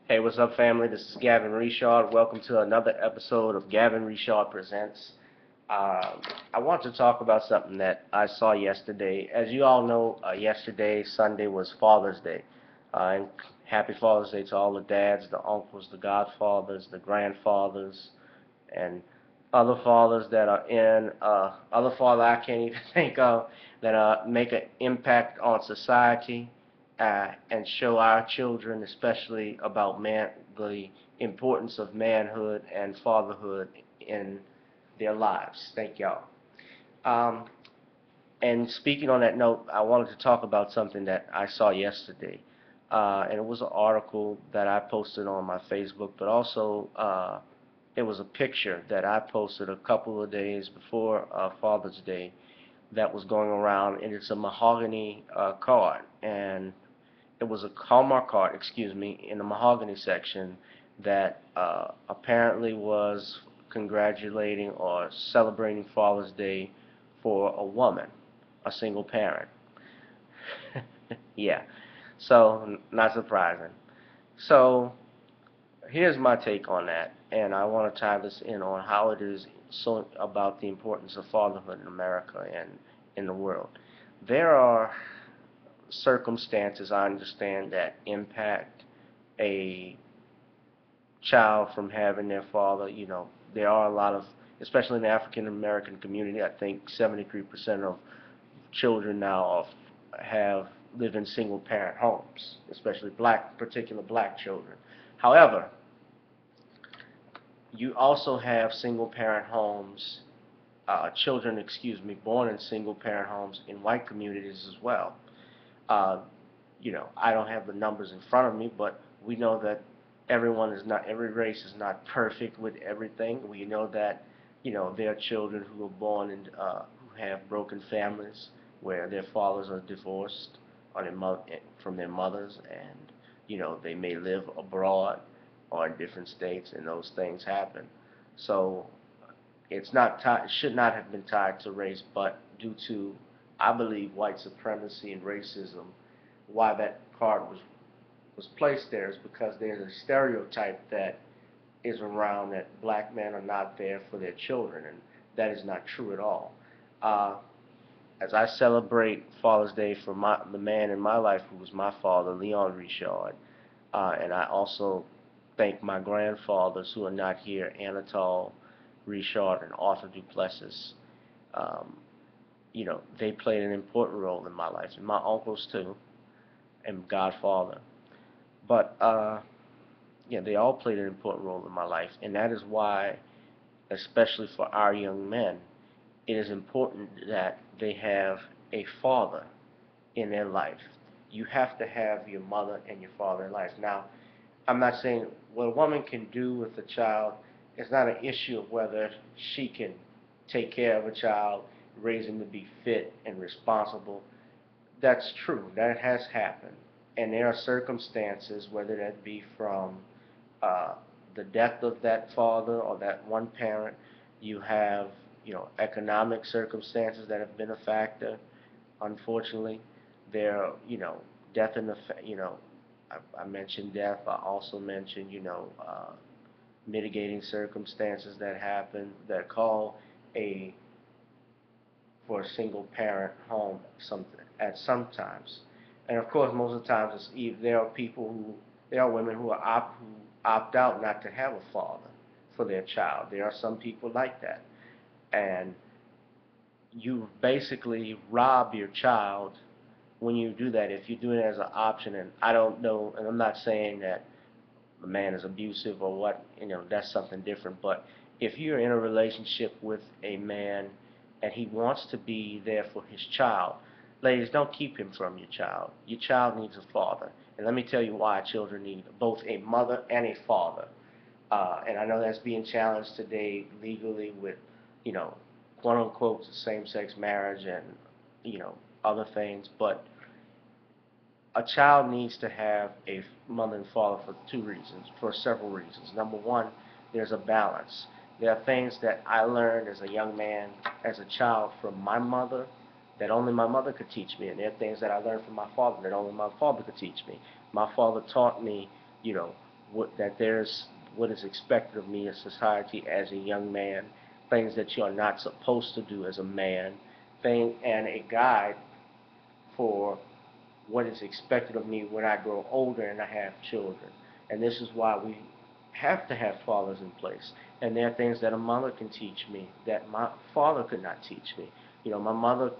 Hey, what's up, family? This is Gavin Richard. Welcome to another episode of Gavin Richard Presents. I want to talk about something that I saw yesterday. As you all know, yesterday, Sunday, was Father's Day. And happy Father's Day to all the dads, the uncles, the godfathers, the grandfathers, and other fathers that are in, other father I can't even think of, that make an impact on society and show our children, especially about the importance of manhood and fatherhood in their lives. Thank y'all. Um, and speaking on that note, I wanted to talk about something that I saw yesterday. And it was an article that I posted on my Facebook, but also it was a picture that I posted a couple of days before Father's Day that was going around, and it's a mahogany card. And it was a Hallmark card, excuse me, in the mahogany section that apparently was congratulating or celebrating Father's Day for a woman, a single parent. Yeah, so not surprising. So here's my take on that, and I want to tie this in on how it is so about the importance of fatherhood in America and in the world. There are circumstances, I understand, that impact a child from having their father. There are a lot of, especially in the African American community, I think 73% of children now live in single parent homes, especially particular black children. However, you also have single parent homes, children, excuse me, born in single parent homes in white communities as well. Uh, I don't have the numbers in front of me, but we know that every race is not perfect with everything. We know that, there are children who are born in, who have broken families where their fathers are divorced or from their mothers, and, they may live abroad or in different states, and those things happen. So it should not have been tied to race, but due to, I believe, white supremacy and racism, why that card was placed there is because there's a stereotype that is around that black men are not there for their children, and that is not true at all. Uh, as I celebrate Father's Day for the man in my life who was my father, Leon Richard, and I also thank my grandfathers who are not here, Anatole Richard and Arthur Duplessis. Um, they played an important role in my life, and my uncles too, and godfather. But yeah, they all played an important role in my life, and that is why, especially for our young men, it is important that they have a father in their life. You have to have your mother and your father in life. Now, I'm not saying what a woman can do with a child is not an issue of whether she can take care of a child, raise him to be fit and responsible. That's true. That has happened. And there are circumstances, whether that be from uh, the death of that father or that one parent, you have, economic circumstances that have been a factor. Unfortunately, there, death in the, I mentioned death. I also mentioned, mitigating circumstances that happen that call a for a single parent home at some times. And of course, most of the times there are women who opt out not to have a father for their child. There are some people like that, and you basically rob your child when you do that. If you do it as an option, and I don't know, and I'm not saying that the man is abusive or what, that's something different. But if you're in a relationship with a man and he wants to be there for his child, ladies, don't keep him from your child. Your child needs a father. And let me tell you why children need both a mother and a father. And I know that's being challenged today legally with, you know, quote unquote same-sex marriage and, other things. But a child needs to have a mother and father for several reasons. Number one, there's a balance. There are things that I learned as a young man, as a child, from my mother that only my mother could teach me, and there are things that I learned from my father that only my father could teach me. My father taught me, you know, that there's what is expected of me in society as a young man, things that you are not supposed to do as a man, and a guide for what is expected of me when I grow older and I have children. And this is why we have to have fathers in place. And there are things that a mother can teach me that my father could not teach me. You know, my mother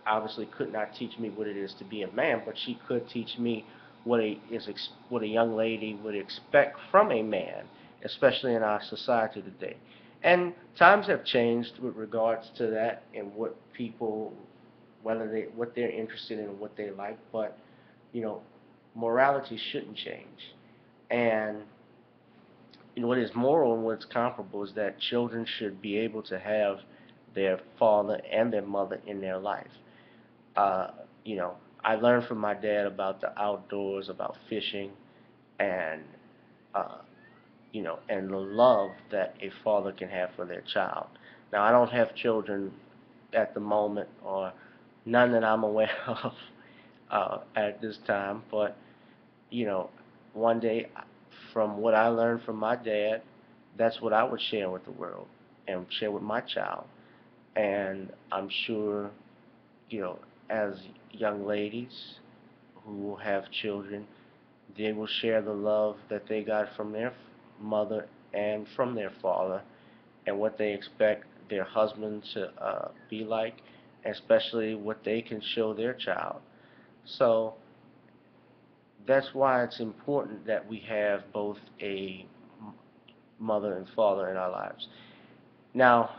obviously could not teach me what it is to be a man, but she could teach me what a young lady would expect from a man, especially in our society today. And times have changed with regards to that and what people, what they're interested in and what they like, but you know, morality shouldn't change. And you know, what is moral and what's comparable is that children should be able to have their father and their mother in their life. Uh, you know, I learned from my dad about the outdoors, about fishing, and uh, you know, and the love that a father can have for their child. Now, I don't have children at the moment, or none that I'm aware of at this time, but you know, one day, from what I learned from my dad, that's what I would share with the world and share with my child. And I'm sure, you know, as young ladies who have children, they will share the love that they got from their mother and from their father, and what they expect their husband to be like, especially what they can show their child. So that's why it's important that we have both a mother and father in our lives. Now,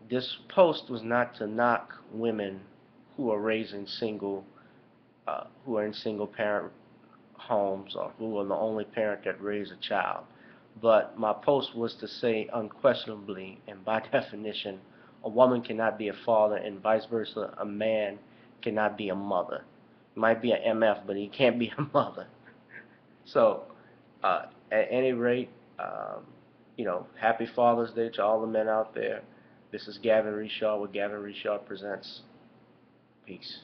this post was not to knock women who are raising who are in single parent homes, or who are the only parent that raise a child. But my post was to say unquestionably and by definition, a woman cannot be a father, and vice versa, a man cannot be a mother. He might be an MF, but he can't be a mother. So, at any rate, you know, happy Father's Day to all the men out there. This is Gavin Richard with Gavin Richard Presents. Peace.